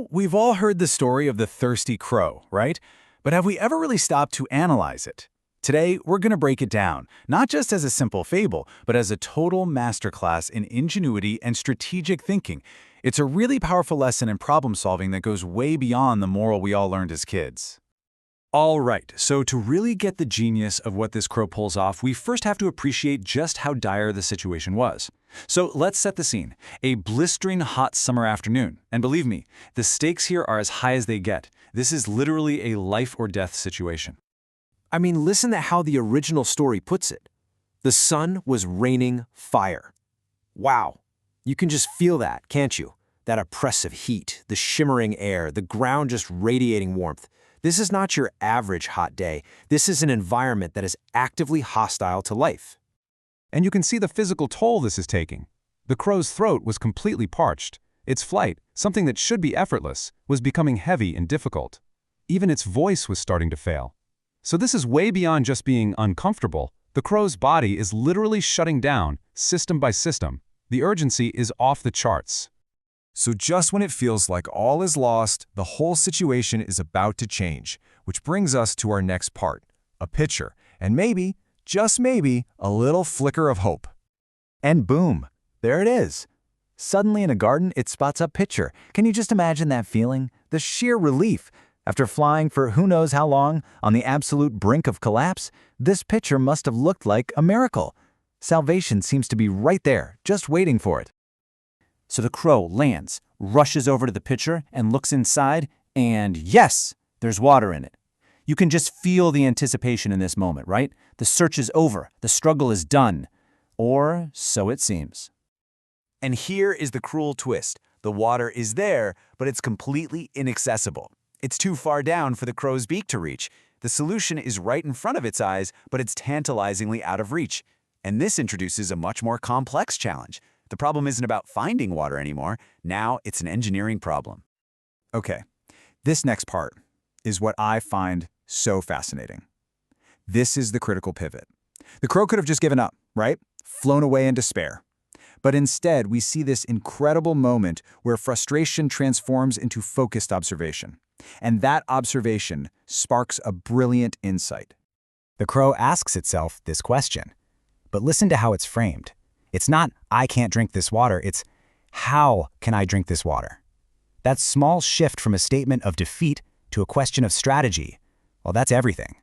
We've all heard the story of the thirsty crow, right? But have we ever really stopped to analyze it? Today, we're going to break it down, not just as a simple fable, but as a total masterclass in ingenuity and strategic thinking. It's a really powerful lesson in problem solving that goes way beyond the moral we all learned as kids. All right, so to really get the genius of what this crow pulls off, we first have to appreciate just how dire the situation was. So let's set the scene. A blistering hot summer afternoon. And believe me, the stakes here are as high as they get. This is literally a life or death situation. I mean, listen to how the original story puts it. The sun was raining fire. Wow. You can just feel that, can't you? That oppressive heat, the shimmering air, the ground just radiating warmth. This is not your average hot day. This is an environment that is actively hostile to life. And you can see the physical toll this is taking. The crow's throat was completely parched. Its flight, something that should be effortless, was becoming heavy and difficult. Even its voice was starting to fail. So this is way beyond just being uncomfortable. The crow's body is literally shutting down, system by system. The urgency is off the charts. So just when it feels like all is lost, the whole situation is about to change, which brings us to our next part, a picture, and maybe, just maybe, a little flicker of hope. And boom, there it is. Suddenly in a garden, it spots a pitcher. Can you just imagine that feeling? The sheer relief. After flying for who knows how long, on the absolute brink of collapse, this pitcher must have looked like a miracle. Salvation seems to be right there, just waiting for it. So the crow lands, rushes over to the pitcher, and looks inside, and yes, there's water in it. You can just feel the anticipation in this moment, right? The search is over, the struggle is done. Or so it seems. And here is the cruel twist. The water is there, but it's completely inaccessible. It's too far down for the crow's beak to reach. The solution is right in front of its eyes, but it's tantalizingly out of reach. And this introduces a much more complex challenge. The problem isn't about finding water anymore. Now it's an engineering problem. Okay, this next part is what I find so fascinating. This is the critical pivot. The crow could have just given up, right? Flown away in despair. But instead, we see this incredible moment where frustration transforms into focused observation. And that observation sparks a brilliant insight. The crow asks itself this question, but listen to how it's framed. It's not, I can't drink this water, it's, how can I drink this water? That small shift from a statement of defeat to a question of strategy, well, that's everything.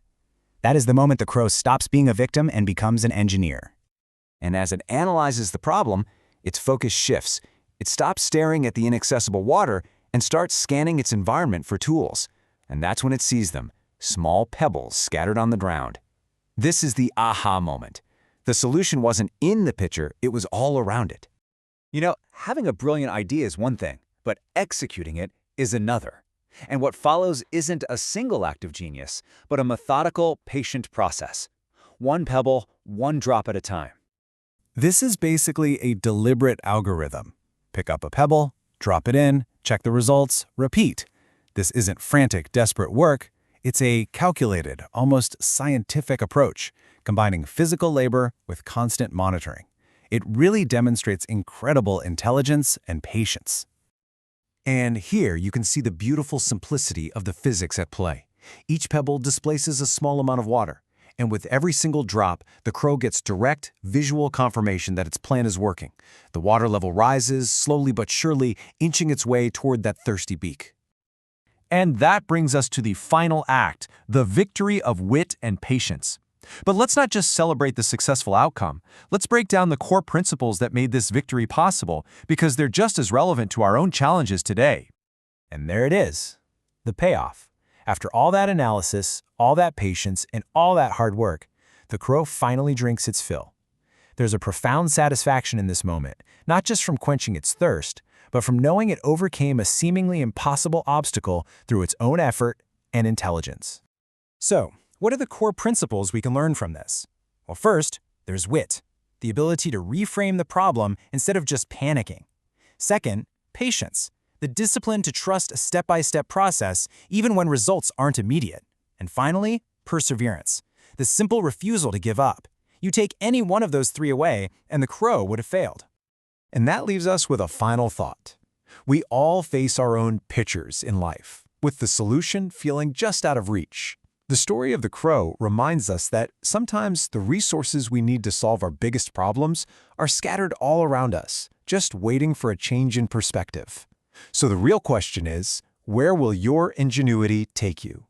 That is the moment the crow stops being a victim and becomes an engineer. And as it analyzes the problem, its focus shifts. It stops staring at the inaccessible water and starts scanning its environment for tools. And that's when it sees them, small pebbles scattered on the ground. This is the aha moment. The solution wasn't in the pitcher, it was all around it. Having a brilliant idea is one thing, but executing it is another. And what follows isn't a single act of genius, but a methodical, patient process. One pebble, one drop at a time. This is basically a deliberate algorithm. Pick up a pebble, drop it in, check the results, repeat. This isn't frantic, desperate work. It's a calculated, almost scientific approach, combining physical labor with constant monitoring. It really demonstrates incredible intelligence and patience. And here you can see the beautiful simplicity of the physics at play. Each pebble displaces a small amount of water, and with every single drop, the crow gets direct, visual confirmation that its plan is working. The water level rises, slowly but surely, inching its way toward that thirsty beak. And that brings us to the final act, the victory of wit and patience. But let's not just celebrate the successful outcome. Let's break down the core principles that made this victory possible, because they're just as relevant to our own challenges today. And there it is, the payoff. After all that analysis, all that patience, and all that hard work, the crow finally drinks its fill. There's a profound satisfaction in this moment, not just from quenching its thirst, but from knowing it overcame a seemingly impossible obstacle through its own effort and intelligence. So, what are the core principles we can learn from this? Well, first, there's wit, the ability to reframe the problem instead of just panicking. Second, patience, the discipline to trust a step-by-step process even when results aren't immediate. And finally, perseverance, the simple refusal to give up. You take any one of those three away, and the crow would have failed. And that leaves us with a final thought. We all face our own pitchers in life, with the solution feeling just out of reach. The story of the crow reminds us that sometimes the resources we need to solve our biggest problems are scattered all around us, just waiting for a change in perspective. So the real question is, where will your ingenuity take you?